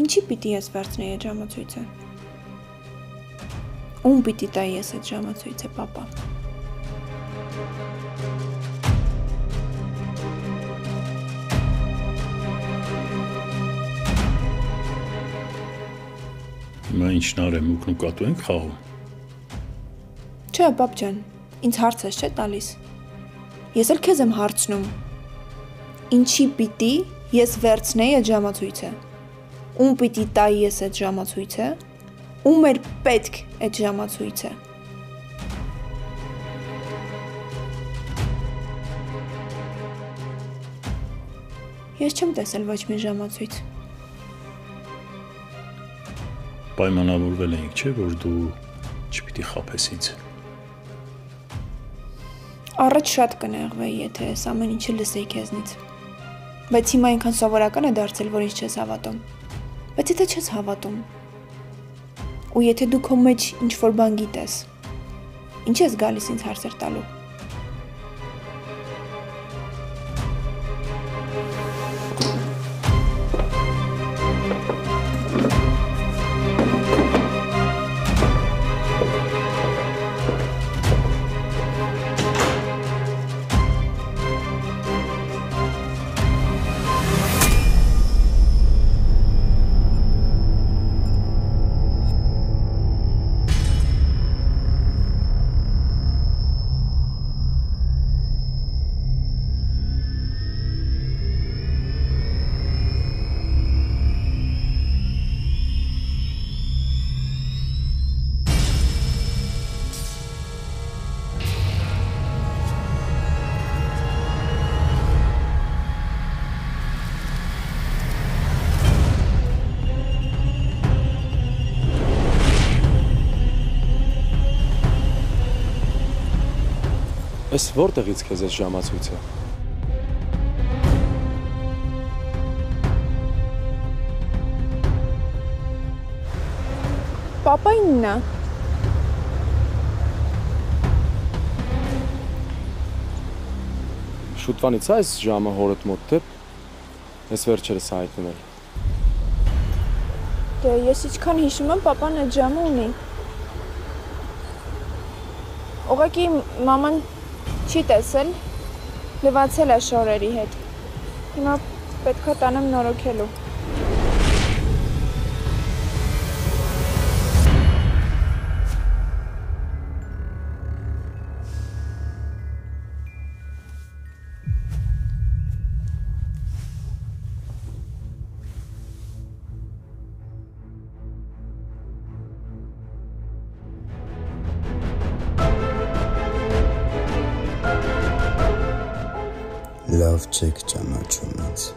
Ինչի պիտի ես վերցնեի այդ ժամացույցը։ Ում պիտի տայի ես այդ ժամացույցը, պապա։ Հիմա ինչն արեմ, ուկն ու կատու ենք խաղում։ Չէ, պապ ջան, ինձ հարց ես չէ տալիս։ Ես էլ քեզ եմ հարցնում։ Ինչի պիտի ես վերցնեի այդ ժամացույցը։ Ում պիտի տայի ես այդ ժամացույցը։ Ում էր պետք այդ ժամացույցը։ Ես չեմ տեսել ոչ մի ժամացույց։ Պայմանավորվել էինք, չէ, որ դու չպիտի խաբես ինձ։ Առաջ շատ կնեղվեի, եթե այս ամեն ինչը լսեի քեզնից։ Բայց հիմա այնքան սովորական է դարձել, որ ինձ չես հավատում։ Բայց եթե չես հավատում, ու եթե դու քո մեջ ինչ-որ բան գիտես, ինչ ես գալիս ինձ հարցեր տալու։ Ես որտեղից քեզ այս ժամացույցը։ Պապայինն է։ Շուտվանից է այս ժամը հորդ մոտ թե ես վերջերս հայտնել։ Դե ես ինչքան հիշում եմ, պապան այդ ժամը ունի։ Ուղղակի մաման չի տեսել, լվացել է շորերի հետ։ Հիմա պետք է տանեմ նորոգելու։ Լավ չեք ճանաչում ինձ։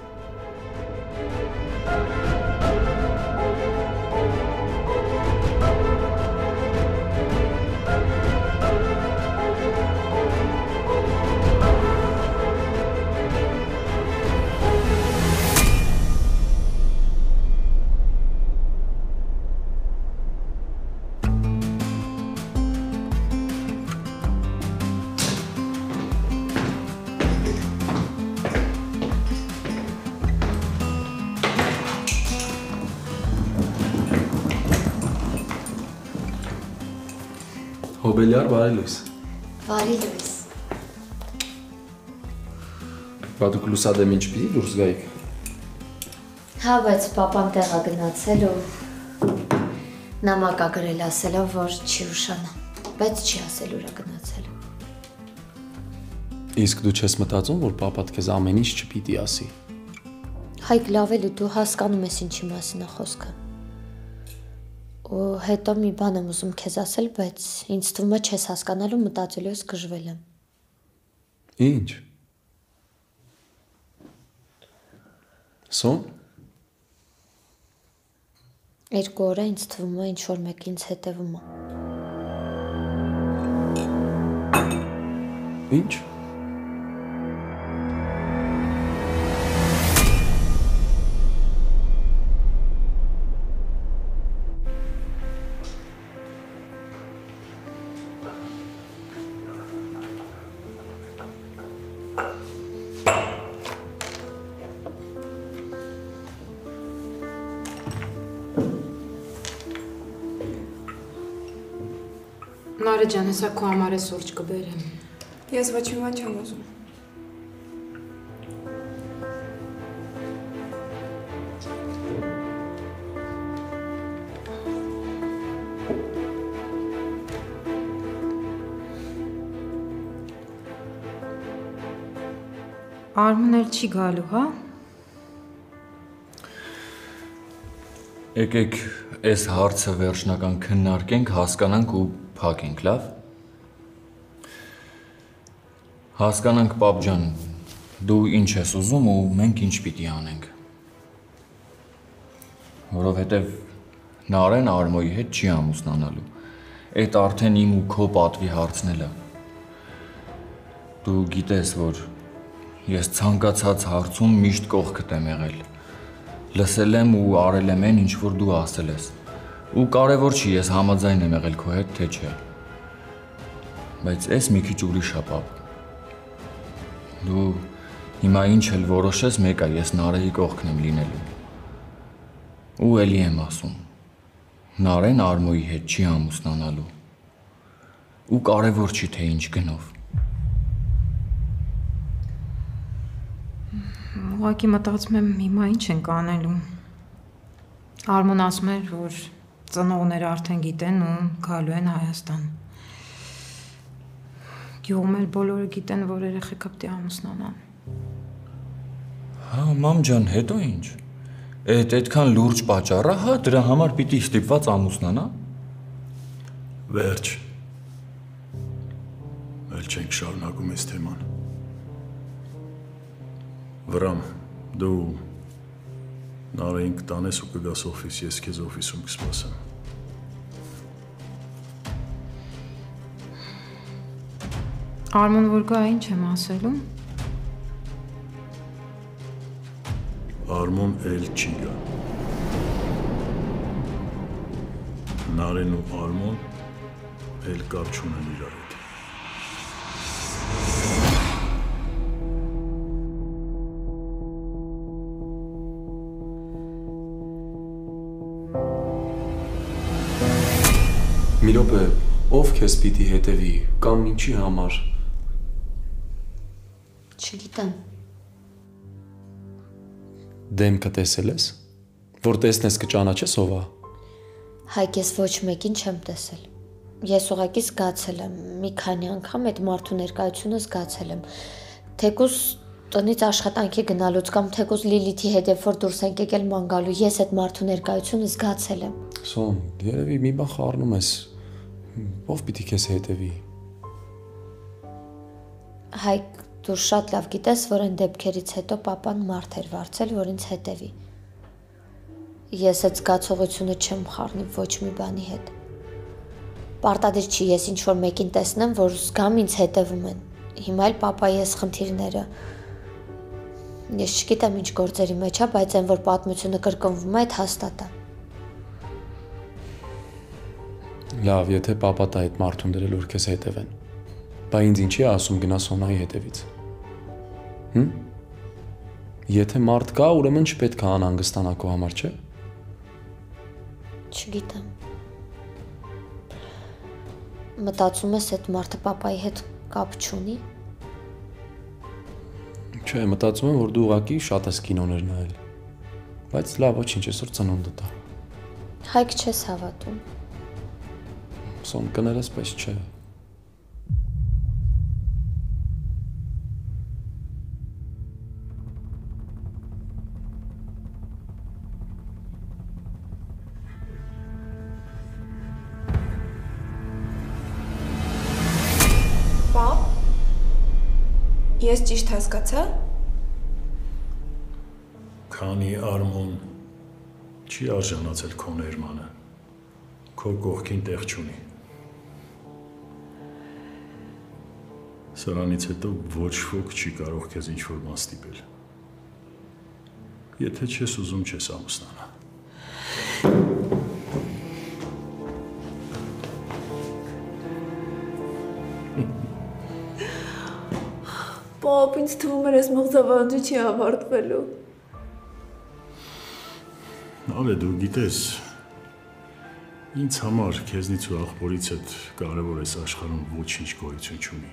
Հոբելյար, բարի լույս։ Բարի լույս։ Բա դուք լուսադեմ ինչ պիտի դուրս գայիք։ Հա, բայց պապան տեղա գնացել ու նամակա գրել ասելով, որ չի ուշանա, բայց չի ասել ուրա գնացել։ Իսկ դու չես մտածում, որ պապատ քեզ ամեն ինչ չպիտի ասի։ Հայկ լավ էլ դու հասկանում ես ինչի մասին է խոսքը։ Ու հետո մի բան եմ ուզում քեզ ասել, բայց ինձ թվում է չես հասկանալու մտածելու ես գժվել եմ։ Ինչ։ Սոն։ Երկու օր է ինձ թվում է ինչ-որ մեկ ինձ հետևում է։ Ինչ։ Վարը ջան, հեսա քո համար է սուրճ կբերեմ։ Ես ոչ մի բան չեմ ուզում։ Արմեն էլ չի գալու, հա? Եկեք այս հարցը վերջնական քննարկենք, հասկանանք ու փակենք, լավ։ Հասկանանք, պապ ջան, դու ինչ ես ուզում ու մենք ինչ պիտի անենք։ Որովհետև Նարեն Արմոյի հետ չի ամուսնանալու։ Այդ արդեն իմ ու քո պատվի հարցն է։ Դու գիտես, որ ես ցանկացած հարցում միշտ կողքդ եմ եղել։ Լսել եմ ու արել եմ այն, ինչ որ դու ասել ես։ Ու կարևոր չի, ես համաձայն եմ եղել քո հետ, թե չէ։ Բայց այս մի քիչ ուրիշ է, պապ։ Դու հիմա ինչ էլ որոշես, մեկ է, ես Նարեի կողքն եմ լինելու։ Ու էլի եմ ասում։ Նարեն Արմոյի հետ չի ամուսնանալու։ Ու կարևոր չի, թե ինչ գնով։ Ուղղակի մտածում եմ հիմա ինչ ենք անելու։ Արմոն ասում էր, որ ծնողները արդեն գիտեն ու գալու են Հայաստան։ Գյուղում էլ բոլորը գիտեն, որ երեխեքը պիտի ամուսնանան։ Հա, մամ ջան, հետո ինչ։ Այդքան լուրջ պատճառ է, հա, դրա համար պիտի ստիպված ամուսնանա։ Վերջ։ Էլ չենք շարունակում այս թեման։ Վրամ, դու Նարեին կտանես ու կգաս օֆիս, ես քեզ օֆիսում կսպասեմ։ Արմոն որ գա, ինչ եմ ասելու։ Արմոն էլ չի գա։ Նարեն ու Արմոն էլ կապ չունեն իրար հետ։ Մի րոպե, ով քեզ պիտի հետևի, կամ ինչի համար։ Չգիտեմ։ Դեմքը տեսել ես, որ տեսնես կճանաչես ով է։ Հայք ես ոչ մեկին չեմ տեսել։ Ես ուղղակի զգացել եմ, մի քանի անգամ այդ մարդու ներկայությունը զգացել եմ։ Թեկուզ տնից աշխատանքի գնալուց կամ թեկուզ Լիլիթի հետ երբ որ դուրս ենք եկել ման գալու, ես այդ մարդու ներկայությունը զգացել եմ։ Սոն, երևի մի բան խառնում ես։ Ով պիտի քեզ հետևի։ Հայք, դու շատ լավ գիտես, որ այն դեպքերից հետո պապան մարդ էր վարձել, որ ինձ հետևի։ Ես այդ զգացողությունը չեմ խառնի ոչ մի բանի հետ։ Պարտադիր չի ես ինչ որ մեկին տեսնեմ, որ զգամ ինձ հետևում են։ Հիմա էլ պապայի ես խնդիրները։ Ես չգիտեմ ինչ գործերի մեջ է, բայց այն որ պատմությունը կրկնվում է, այդ հաստատ է։ Լավ, եթե պապատա այդ մարդուն դրել որ քեզ հետևեն։ Բա ինձ ինչի է ասում գնա Սոնայի հետևից։ Եթե մարդ կա, ուրեմն չպետք է անհանգստանա քո համար, չէ՞։ Չգիտեմ։ Մտածում ես այդ մարդը պապայի հետ կապ չունի։ Չէ, մտածում եմ, որ դու ուղղակի շատ ես կինոներ նայել։ Բայց լավ, ոչինչ, այսօր ծնունդդ է։ Հայք չես հավատում։ Սոն կներես, բայց չէ։ Պապ, ես ճիշտ հասկացա։ Քանի Արմոն չի արժանացել քո ներմանը, քո կողքին տեղ չունի։ Սրանից հետո ոչ ոք չի կարող քեզ ինչ-որ բան ստիպել։ Եթե չես ուզում, չես ամուսնանա։ Պապ, ինձ թվում էր ես մղձավանջը չի ավարտվելու։ Նարե, դու գիտես, Ինձ համար քեզնից ու աղբորից հետ կարևոր այս աշխարհում ոչինչ գոյություն չունի։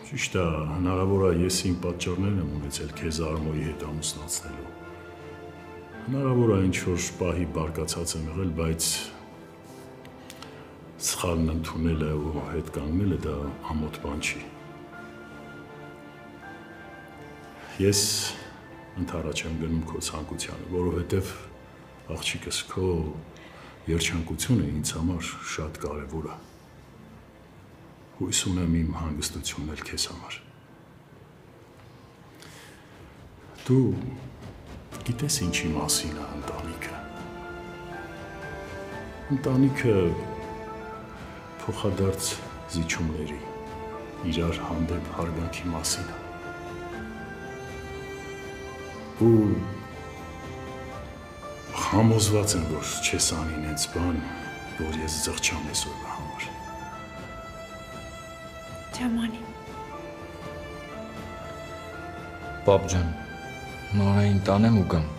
Ճիշտ է, հնարավոր է ես իմ պատճառներն եմ ունեցել քեզ Արմոյի հետ ամուսնացնելու։ Հնարավոր է ինչ-որ պահի բարկացած եմ եղել, բայց սխալն ընդունելը ու հետ կանգնելը դա ամոթ բան չի։ Ես ընդառաջ եմ գնում քո ցանկությանը, որովհետև աղջիկս քո երջանկությունը ինձ համար շատ կարևոր է։ Հույս ունեմ իմ հանգստությունն էլ քեզ համար։ Դու գիտես ինչի մասին է ընտանիքը։ Ընտանիքը փոխադարձ զիջումների, իրար հանդեպ հարգանքի մասին է։ Ու համոզված եմ, որ չես անի ինձ բան, որ ես զղջամ այսօրվա համար։ Չեմ անի։ Պապ ջան, Նարային տանեմ ու գամ։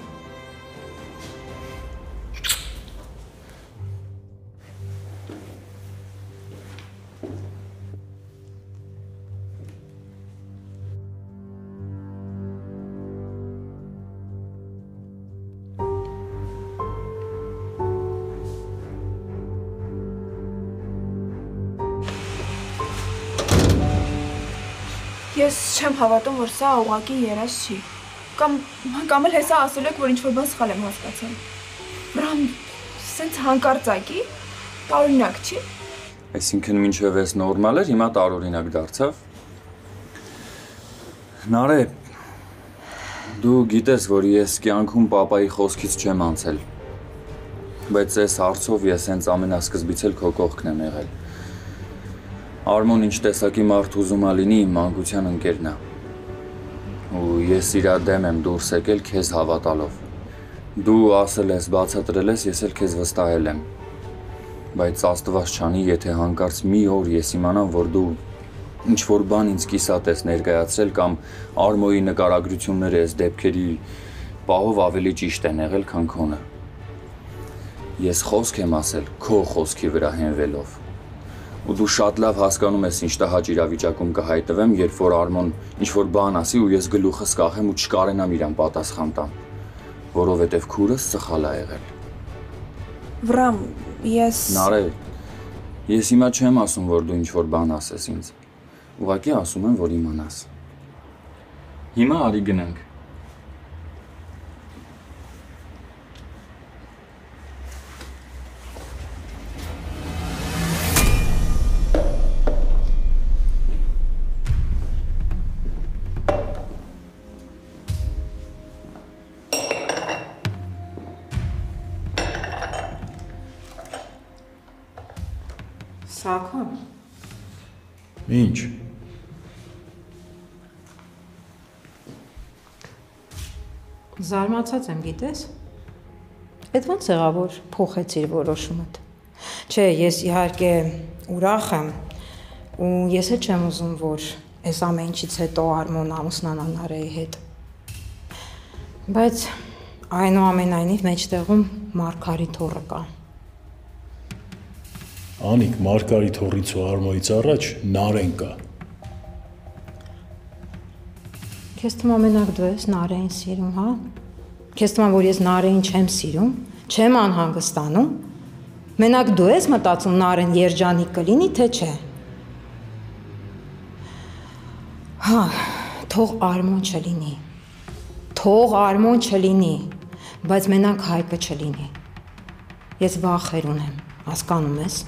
Ես չեմ հավատում, որ սա ուղղակի երազ չի։ Կամ էլ հեսա ասել եք, որ ինչ-որ բան սխալ եմ հասկացել։ Վրամ, սենց հանկարծակի, տարօրինակ չի։ Այսինքն մինչև էս նորմալ էր, հիմա տարօրինակ դարձավ։ Նարե, դու գիտես, որ ես կյանքում պապայի խոսքից չեմ անցել։ Բայց այս հարցով ես հենց ամենասկզբից էլ քո կողքն եմ եղել։ Արմոն ինչ տեսակի մարդ ուզում է լինի իմ մանկության ընկերն է։ Ու ես իրա դեմ եմ դուրս եկել քեզ հավատալով։ Դու ասել ես, բացատրել ես, ես էլ քեզ վստահել եմ։ Բայց Աստված չանի, եթե հանկարծ մի օր ես իմանամ, որ դու ինչ-որ բան ինձ կիսատ ես ներկայացրել կամ Արմոյի նկարագրությունները ես դեպքերի պահով ավելի ճիշտ են եղել, քան քոնը։ Ես խոսք եմ ասել քո խոսքի վրա հենվելով։ Ու դու շատ լավ հասկանում ես ինչ տհաճ իրավիճակում կհայտնվեմ, երբ որ Արմոն ինչ-որ բան ասի ու ես գլուխս կախեմ ու չկարենամ իրան պատասխան տամ, որովհետև քուրս սխալ է եղել։ Վրամ, ես… Նարե, ես հիմա չեմ ասում, որ դու ինչ-որ բան ասես ինձ, ուղղակի ասում եմ, որ իմանաս։ Հիմա արի գնանք։ Սակո։ Ինչ։ Զարմացած եմ, գիտես։ Էդ ոնց եղավ, որ փոխեցիր որոշումդ։ Չէ, ես իհարկե ուրախ եմ ու ես էլ չեմ ուզում, որ այս ամեն ինչից հետո Արմոն ամուսնանա Նարեի հետ։ Բայց այնուամենայնիվ մեջտեղում Մարգարիտ հորը կա։ Անիկ, Մարգարիտ հորից ու Արմոյից առաջ Նարեն կա։ Քեզ թվում ամենակ դու ես Նարեին սիրում, հա։ Քեզ թվում որ ես Նարեին չեմ սիրում, չեմ անհանգստանում։ Մենակ դու ես մտածում Նարեն երջանիկ կլինի, թե չէ։ Հա, թող Արմոն չլինի։ Թող Արմոն չլինի, բայց մենակ Հայկը չլինի։ Ես վախեր ունեմ, հասկանում ես։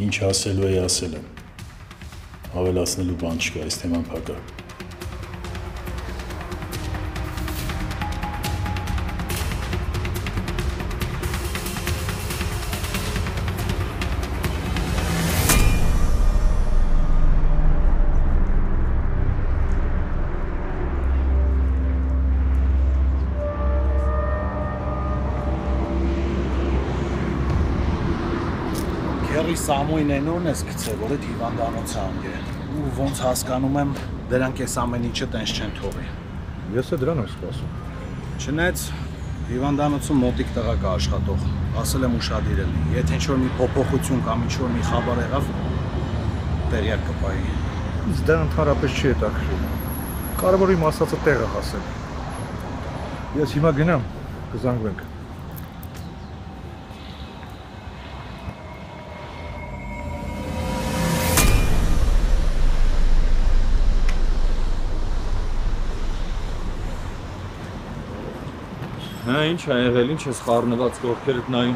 Ինչ ասելու է ասել եմ։ Ավելացնելու բան չկա, այս թեման փակա։ Սամույն էնորն ես գցել, որ այդ հիվանդանոցը անգե։ Ու ոնց հասկանում եմ, դրանք այս ամեն ինչը տենց չեն թողի։ Ես է դրան եմ սպասում։ Չնայած հիվանդանոցում մոտիկ տղա կա աշխատող, ասել եմ ուշադիրել, եթե ինչ-որ մի փոփոխություն կամ ինչ-որ մի խաբար եղավ, տեղյակ կպայի։ Ինձ դա ընդհանրապես չի հետաքրքրում։ Կարևորը իմ ասածը տեղը հասել։ Ես հիմա գնամ, կզանգվենք։ Հա, ինչ ա եղել, ինչ ես խառնված կողքերդ նայում։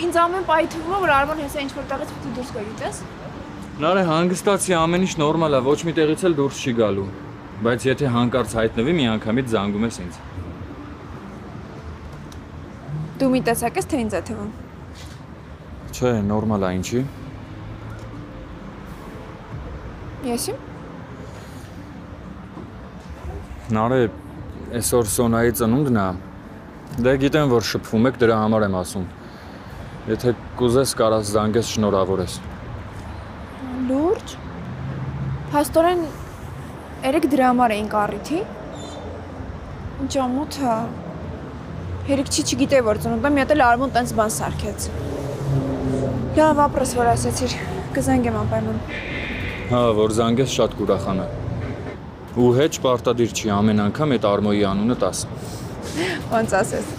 Ինձ ամեն պահի թվում է, որ Արմոն հեսա ինչ-որ տեղից պիտի դուրս գա, գիտես։ Նարե, հանգստացի, ամեն ինչ նորմալ է, ոչ մի տեղից էլ դուրս չի գալու։ Բայց եթե հանկարծ հայտնվի, մի անգամից զանգում ես ինձ։ Դու մի տեսակ ես, թե ինձ է թվում։ Չէ, նորմալ է, ինչի։ Եսի՞մ։ Նարե, այսօր Սոնայի ծնունդն է։ Դե գիտեմ, որ շփվում եք, դրա համար եմ ասում։ Եթե կուզես, կարաս զանգես շնորհավորես։ Լուրջ։ Փաստորեն երեք դրա համար էինք առիթի։ Ինչ ամոթ է։ Հերիք չգիտեի, որ ծնունդ է, մի հատ էլ Արմոն տենց բան սարքեց։ Լավ, ապրես, որ ասեցիր, կզանգեմ անպայման։ Հա, որ զանգես շատ կուրախանա։ Ու հեչ պարտադիր չի ամեն անգամ այդ Արմոյի անունը տաս։ Ոնց ասես։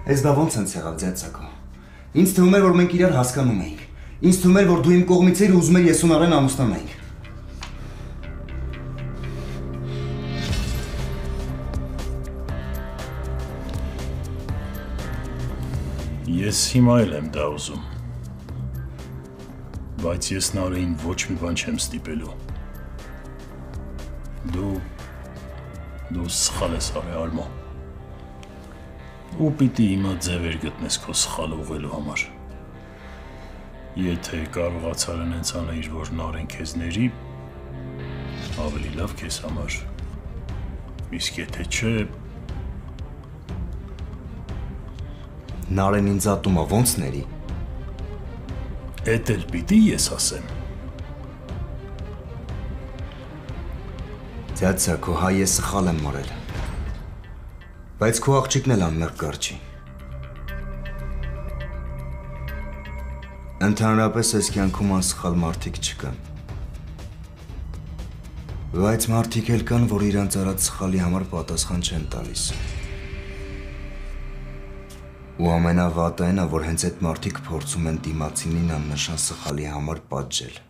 Ես դա ոնց են եղավ ձյացակո։ Ինձ թվում էր, որ մենք իրար հասկանում էինք։ Ինձ թվում էր, որ դու իմ կողմից էիր ու ուզում ես ես ու Նարեն ամուսնանայինք։ Ես հիմա էլ եմ դա ուզում։ Բայց ես Նարեին ոչ մի բան չեմ ստիպելու։ Դու սխալ ես արել, Արմո։ Ու պիտի հիմա ձևեր գտնես քո սխալը ուղղելու համար։ Եթե կարողացար այնց անել, որ Նարեն քեզ ների, ավելի լավ քեզ համար։ Իսկ եթե չէ, Նարեն ինձ ատում է, ոնց ների։ Էդ էլ պիտի ես ասեմ։ Ձյացակո, հա ես սխալ եմ արել։ Բայց քո աղջիկն էլ անմեղ կար չի։ Ընդհանրապես այս կյանքում անսխալ մարդիկ չկան։ Բայց մարդիկ էլ կան, որ իրանց արած սխալի համար պատասխան չեն տալիս։ Ու ամենավատը այն է, որ հենց այդ մարդիկ փորձում են դիմացինին աննշան սխալի համար պատժել։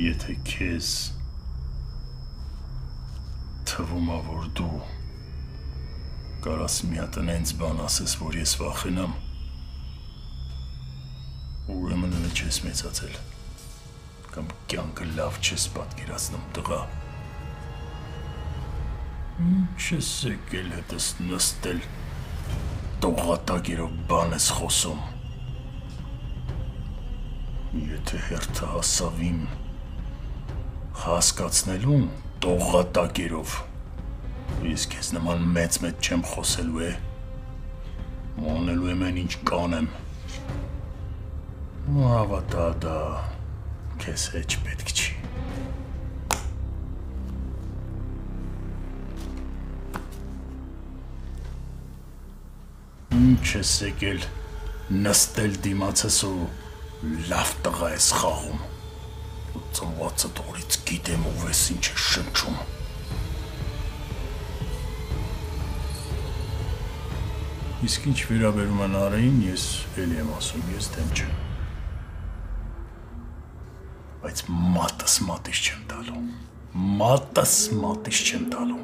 Եթե քեզ թվում է, որ դու կարաս մի հատ այնց բան ասես, որ ես վախենամ, ուրեմն էլ չես մեծացել, կամ կյանքը լավ չես պատկերացնում, տղա։ Ինչ ես եկել հետս նստել, տողատակերով բան ես խոսում։ Եթե հերթը հասավ իմ հասկացնելուն տողատակերով, իսկ ես նման մեծ չեմ խոսելու է, մոնելու եմ այն ինչ կանեմ, հավատա դա քեզ հեչ պետք չի։ Ինչ ես եկել նստել դիմացս ու լավ տղա ես խաղում։ Ծնվածը տորից գիտեմ ով ես ինչ է շնչում։ Իսկ ինչ վերաբերում է Նարեին, ես էլի եմ ասում, ես դեմ չեմ։ Բայց մատս մատիս չեմ տալու։ Մատս մատիս չեմ տալու։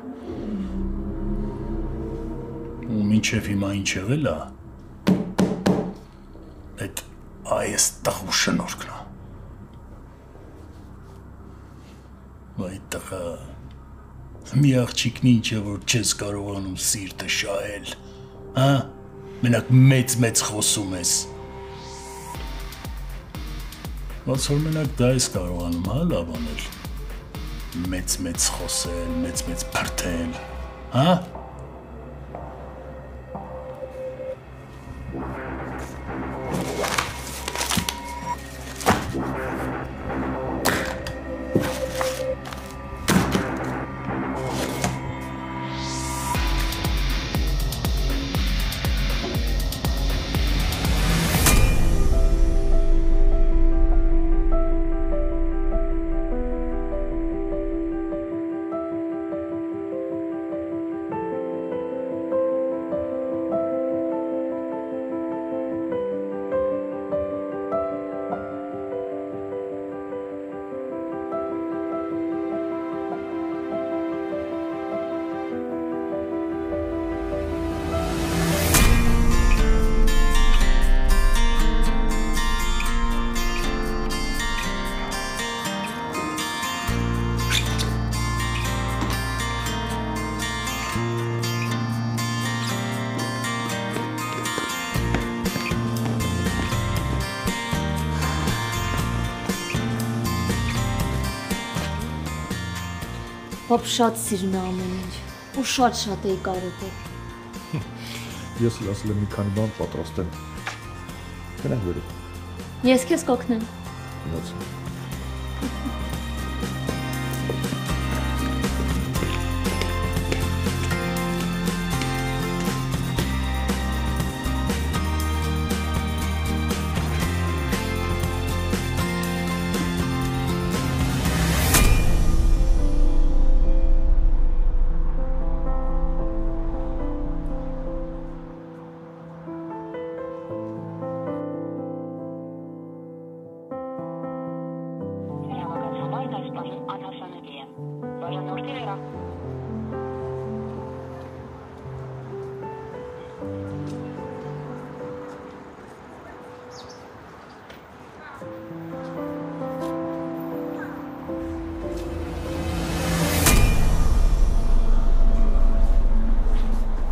ու մինչև հիմա ինչ եղել է, այդ այս տղու շնորհքն է։ Այդ տղա, մի աղջիկն ինչ է, որ չես կարողանում սիրտը շահել, հա, մենակ մեծ խոսում ես։ Ոնց որ մենակ դա ես կարողանում, հա, լավ անել, մեծ խոսել, մեծ փրթել, հա։ Պապ շատ սիրուն է ամեն ինչ, ու շատ էի կարոտել։ Ես էլ ասել եմ մի քանի բան պատրաստեմ։ Գնանք վերև։ Ես քեզ կօգնեմ։ Գնացինք։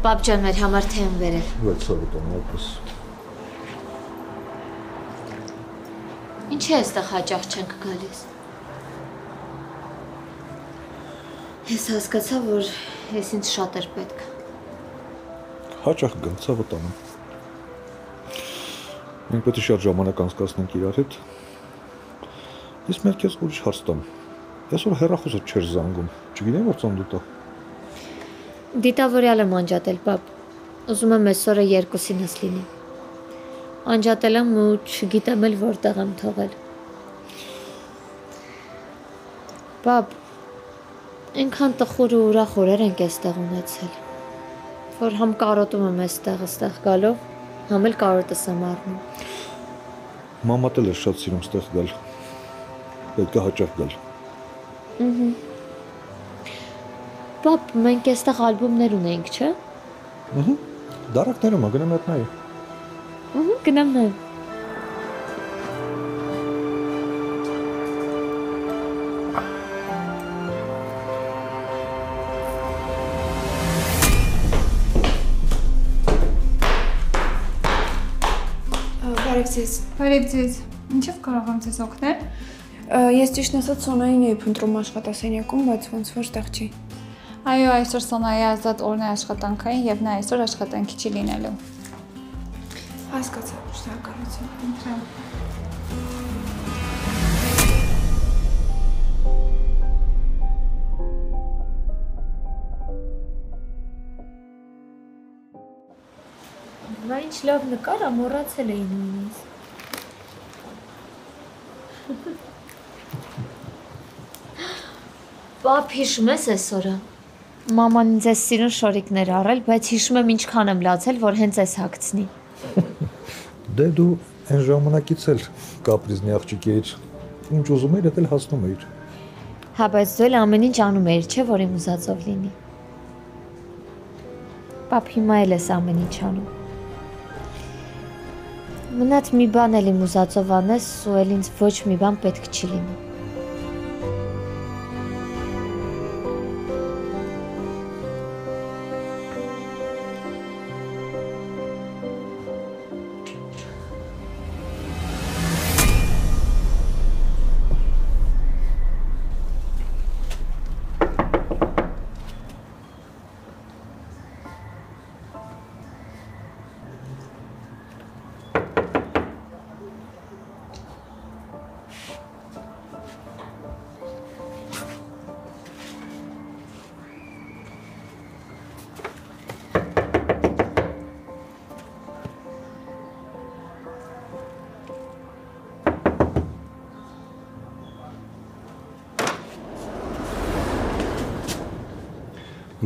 Պապ ջան, մեր համար թե եմ վերել։ Ոչ սովետան, այդպես։ Ինչի է այստեղ հաճախ չենք գալիս։ Ես հասկացա, որ ես ինձ շատ էր պետք։ Հաճախ գալ, ցավը տանում։ Մենք պետք է շատ ժամանակ անցկացնենք իրար հետ։ Ես մեր քեզ ուրիշ հարց տամ։ Այսօր հեռախոսը չէր զանգում, չգիտեմ որ ծննդուտ է։ Դիտավորյալ եմ անջատել, պապ։ Ուզում եմ այսօրը 2-ինս լինի։ Անջատել եմ ու չգիտեմ էլ որտեղ եմ թողել։ Պապ, այնքան տխուր ու ուրախ օրեր ենք այստեղ ունեցել, որ համ կարոտում եմ այստեղ գալով, համ էլ կարոտս եմ առնում։ Մամատ էլ է շատ սիրում այստեղ գալ։ Պետք է հաճախ գալ։ Պապ, մենք այստեղ ալբոմներ ունենք, չէ՞։ Դարակներում գնամ այդ նայ։ Գնամ նայ։ Բարև ձեզ։ Ինչով կարող եմ ձեզ օգնել։ Ես ճիշտ ասած Սոնային էի փնտրում աշխատասենյակում, բայց ոնց որ տեղ չի։ Այո, այսօր Սոնայի ազատ օրն է աշխատանքային եւ նա այսօր աշխատանքի չի լինելու։ Հասկացա, շնորհակալություն։ Նա ինչ լավ նկար, ամոռացել էի նույնիսկ։ Պապ, հիշում ես այսօրը։ Մաման ինձ այս սիրուն շորիկներ առել, բայց հիշում եմ ինչքան եմ լացել, որ հենց այս հագցնի։ Դե դու այն ժամանակից էլ կապրիզնի աղջիկ էիր, ինչ ուզում էիր, դա էլ հասնում էիր։ Հա, բայց դու էլ ամեն ինչ անում էիր, չէ՞ որ իմ ուզածով լինի։ Պապ, հիմա էլ ես ամեն ինչ անում։ Մնաց մի բան էլ իմ ուզածով անես ու էլ ինձ ոչ մի բան պետք չի լինի։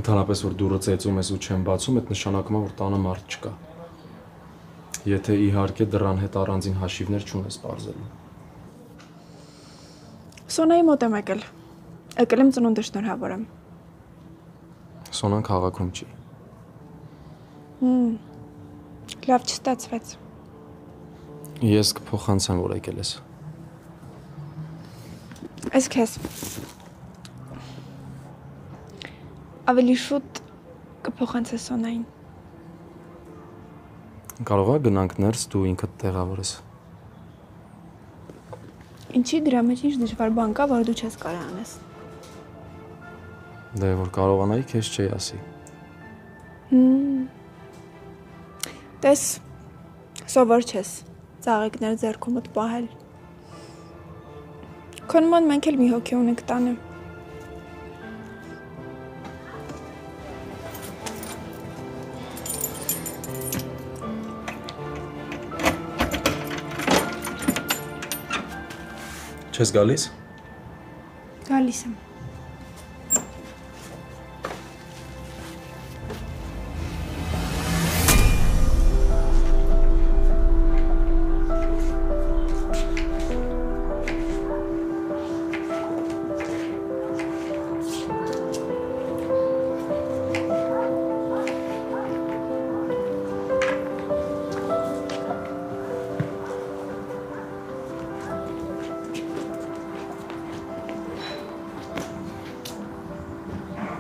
Ընդհանրապես որ դուռը ծեծում ես ու չեմ բացում, այդ նշանակում է որ տանը մարդ չկա։ Եթե իհարկե դռան հետ առանձին հաշիվներ չունես բարձելու։ Սոնայի մոտ եմ եկել։ Եկել եմ ծնունդը շնորհավորեմ։ Սոնան քաղաքում չի։ Լավ չստացվեց։ Ես կփոխանցեմ որ եկել ես։ Այս քեզ։ Ավելի շուտ կփոխանցես Սոնային։ Կարող է գնանք ներս դու ինքդ տեղավորես։ Ինչի դրա մեջ ինչ դժվար բան կա, որ դու չես կարող անես։ Դե որ կարողանայի, քեզ չի ասի։ Տես, սովոր չես, ծաղիկներ ձեռքումդ պահել։ Քո նման մենք էլ մի հոգի ունենք տանը։ Չես գալիս։ Գալիս եմ։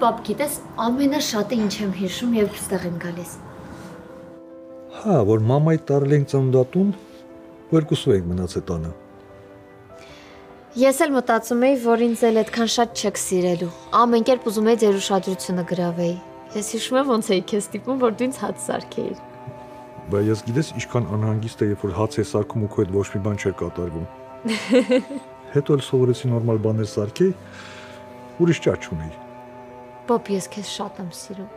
Պապ, գիտես, ամենաշատը ինչ եմ հիշում եւ այստեղ եմ գալիս։ Հա, որ մամայի տարել ենք ծննդատուն, ու երկուսով ենք մնացել տանը։ Ես էլ մտածում էի, որ ինձ էլ այդքան շատ չեք սիրելու։ Ամեն կերպ ուզում էի ձեր ուշադրությունը գրավեի։ Ես հիշում եմ ոնց էի քեզ ստիպում, որ դու ինձ հաց սարքեիր։ Բայց ես գիտես ինչքան անհանգիստ է, երբ որ հաց է սարքում ու քո հետ ոչ մի բան չէր կատարվում։ Հետո էլ սովորեցի նորմալ բաներ սարքեի, ուրիշ ճար չունեի։ Պապ, ես քեզ շատ եմ սիրում։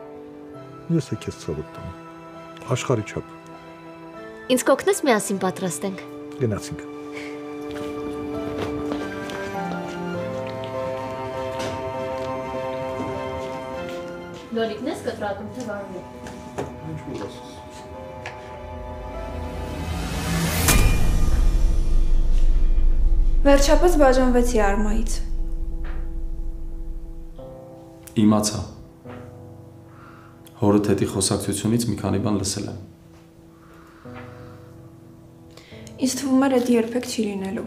Ես է քեզ ցավոտ տամ։ Աշխարհի չափ։ Ինձ կօգնես միասին պատրաստենք։ Գնացինք։ Լոլիկն ես կտրատում թե վարվում։ Ինչ որ ասես։ Վերջապես բաժանվեցի Արմայից։ Իմացա։ Հորդ հետի խոսակցությունից մի քանի բան լսել եմ։ Ինձ թվում էր, դա երբեք չի լինելու։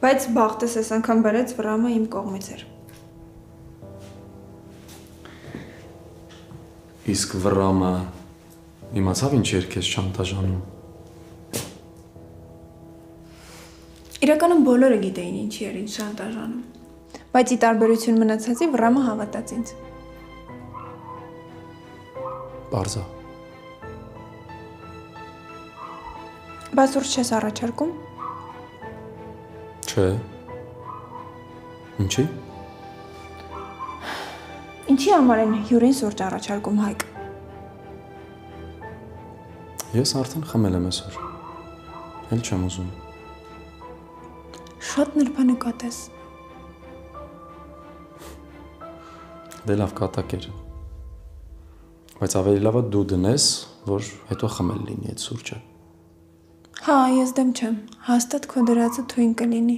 Բայց բախտս այս անգամ բերեց վրամը իմ կողմից էր։ Իսկ վրամը իմացավ ինչ էր քեզ շանտաժանում։ Իրականում բոլորը գիտեին ինչի էր ինձ շանտաժանում։ Բայց ի տարբերություն մնացածի վրամը հավատաց ինձ։ Բարձա։ Բայց ուրիշ չես առաջարկում։ Չէ։ Ինչի։ Ինչի համար են հյուրին սուրճ առաջարկում Հայկ։ Ես արդեն խմել եմ այսօր։ Էլ չեմ ուզում։ Շատ նրբանկատ ես։ Դե լավ կատակ էր։ Բայց ավելի լավ է դու դնես, որ հետո խմել լինի այդ սուրճը։ Հա, ես դեմ չեմ։ Հաստատ քո դրածը թույն կլինի։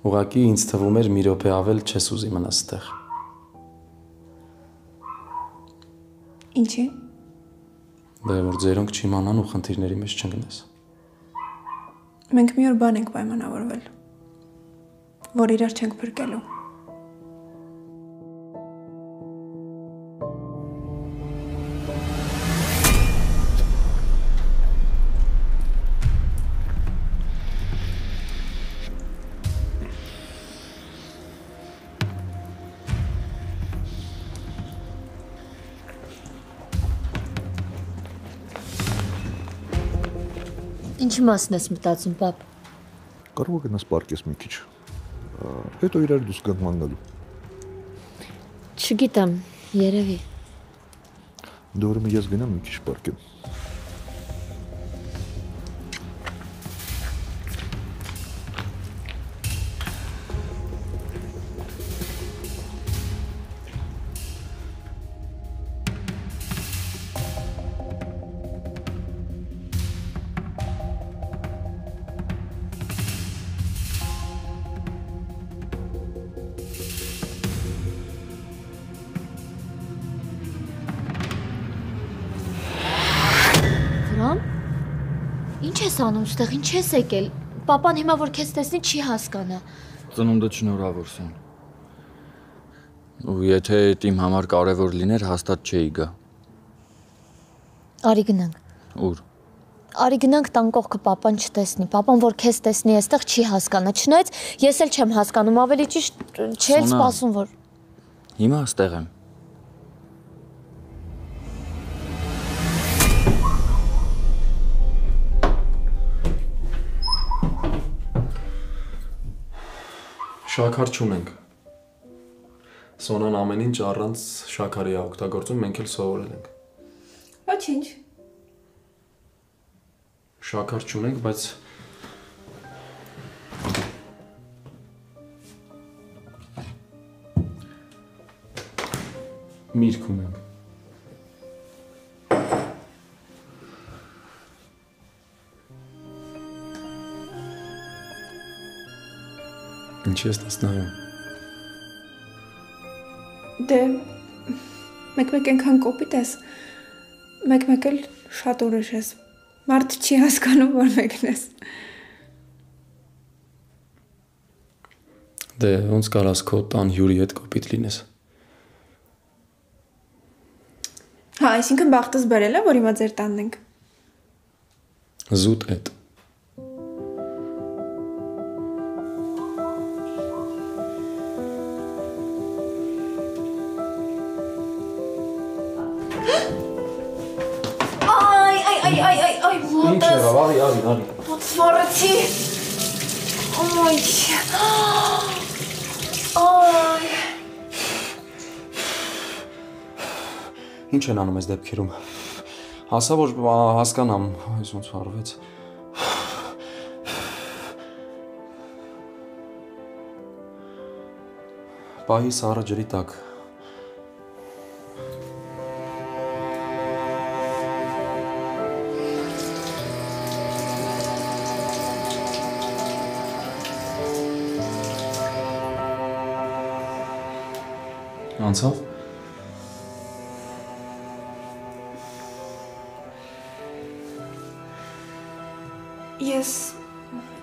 Ուղղակի ինձ թվում էր մի րոպե ավել չես ուզի մնաս այդտեղ։ Ինչի՞։ Դե որ ձերոնք չիմանան ու խնդիրների մեջ չընկնես։ Մենք մի օր բան ենք պայմանավորվել, որ իրար չենք փրկելու։ Ինչի մասն ես մտածում, պապ։ Կարող է գնաս պարկես մի քիչ։ Հետո իրար դուրս գանք մանգալու։ Չգիտեմ, երևի։ Դե ուրեմն ես գնամ մի քիչ պարկեմ։ Ինչ ես անում ստեղ, ինչ ես եկել։ Պապան հիմա որ քեզ տեսնի չի հասկանա։ Ծնունդը շնորհավոր Սոն։ Ու եթե այդ իմ համար կարևոր լիներ, հաստատ չէի գա։ Արի գնանք։ Ուր։ Արի գնանք տան կողքը պապան չտեսնի։ Պապան որ քեզ տեսնի, այստեղ չի հասկանա։ Չնայած ես էլ չեմ հասկանում, ավելի ճիշտ չէ սպասում որ։ Հիմա այստեղ եմ։ Շաքար չունենք։ Սոնան ամեն ինչ առանց շաքարի է օգտագործում, մենք էլ սովորել ենք։ Ոչինչ։ Շաքար չունենք, բայց միրգ ունենք։ Ինչ ես տեսնայում։ Դե մեկ-մեկ ենքան կոպիտ ես, մեկ-մեկ էլ շատ ուրիշ ես, մարդ չի հասկանում, որ մեկն ես։ Դե ոնց կարաս քո տան հյուրի հետ կոպիտ լինես։ Հա, այսինքն բախտս բերել է, որ հիմա ձեր տանն ենք։ Զուտ էդ։ Ինչ եղավ, արի։ Ոնց վառեցի։ Ոյ։ Այ։ Ինչ են անում այս դեպքերում։ Հասա որ հասկանամ, այս ոնց վառվեց։ Պահի սառը ջրի տակ։ Անցավ։ Ես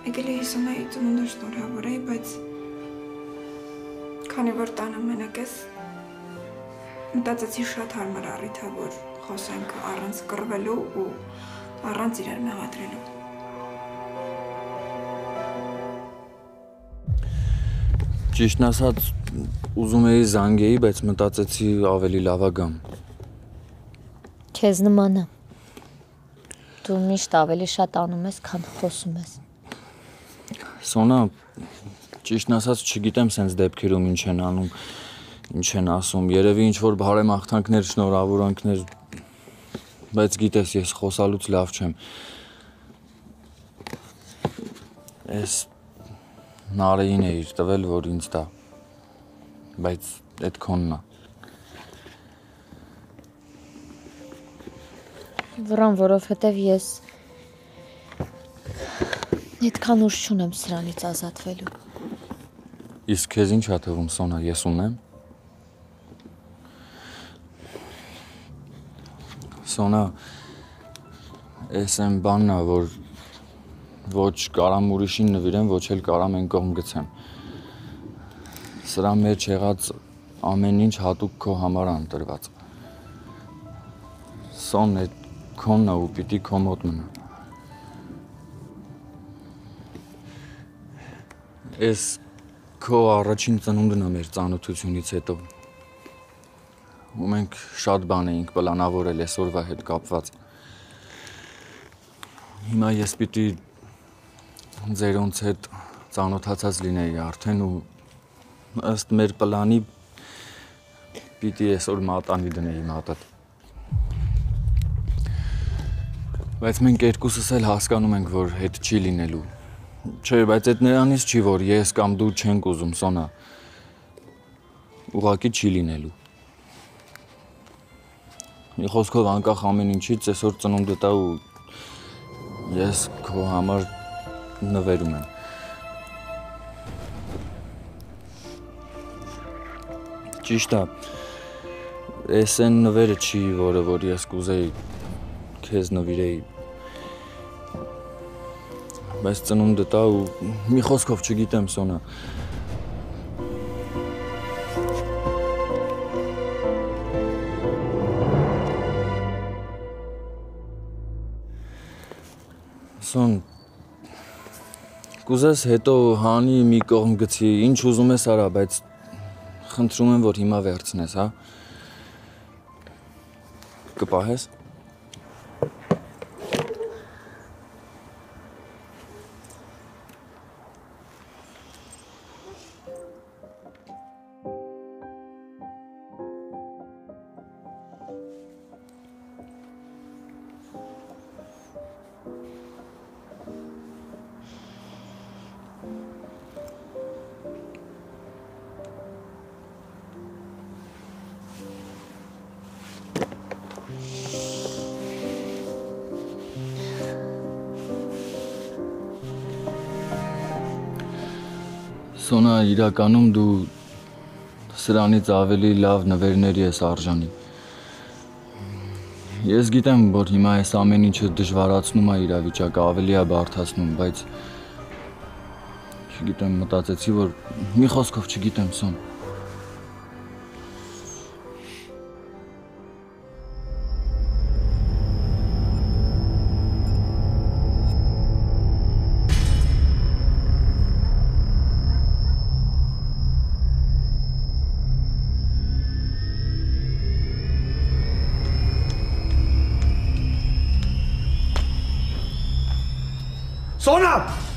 եկել էի Սոնայի ծնունդը շնորհավորեի, բայց քանի որ տանը մենակ ես, մտածեցի շատ հարմար առիթ է, որ խոսենք առանց կռվելու ու առանց իրար մեղադրելու։ Ճիշտն ասած, ուզում էի զանգեի, բայց մտածեցի ավելի լավ է գամ։ Քեզ նման է։ Դու միշտ ավելի շատ անում ես, քան խոսում ես։ Սոնա, ճիշտն ասած, չգիտեմ սենց դեպքերում ինչ են անում, ինչ են ասում, երևի ինչ-որ բարեմաղթանքներ, շնորհավորանքներ, բայց գիտես, ես խոսալուց լավ չեմ։ Ես Նարեին է իր տվել, որ ինձ տա, բայց էդ քոնն է։ Վրան, որովհետև ես այդքան ուժ չունեմ սրանից ազատվելու։ Իսկ քեզ ինչ ա թվում, Սոնա, ես ունեմ։ Սոնա, այս այն բանն է, որ ոչ կարամ ուրիշին նվիրեմ, ոչ էլ կարամ այն կողմ գցեմ։ Սրա մեջ եղած ամեն ինչ հատուկ քո համար է ընտրված։ Սոն է քոնն է ու պիտի քո մոտ մնա։ Այս քո առաջին ծնունդն է մեր ծանոթությունից հետո։ Ու մենք շատ բան էինք պլանավորել այսօրվա հետ կապված։ Հիմա ես պիտի ձերոնց հետ ծանոթացած լինեի արդեն ու ըստ մեր պլանի պիտի այսօր մատանի դնեի մատդ։ Բայց մենք երկուսս էլ հասկանում ենք, որ հետ չի լինելու։ Չէ, բայց այդ նրանից չի, որ ես կամ դու չենք ուզում, Սոնա։ Ուղղակի չի լինելու։ Մի խոսքով անկախ ամեն ինչից այսօր ծնունդդ է ու ես քո համար նվերում եմ։ Ճիշտ է, այս այն նվերը չի, որ ես կուզեի քեզ նվիրեի։ Բայց ծնունդդ է ու մի խոսքով չգիտեմ, Սոնա։ Սոն, կուզես հետո հանի մի կողմ գցի, ինչ ուզում ես արա, բայց խնդրում եմ, որ հիմա վերցնես, հա։ Կպահես։ Սոնա, իրականում դու սրանից ավելի լավ նվերների ես արժանի։ Ես գիտեմ, որ հիմա այս ամեն ինչը դժվարացնում է իրավիճակը, ավելի է բարդացնում, բայց չգիտեմ, մտածեցի, որ մի խոսքով չգիտեմ, Սոն։ Սոնա!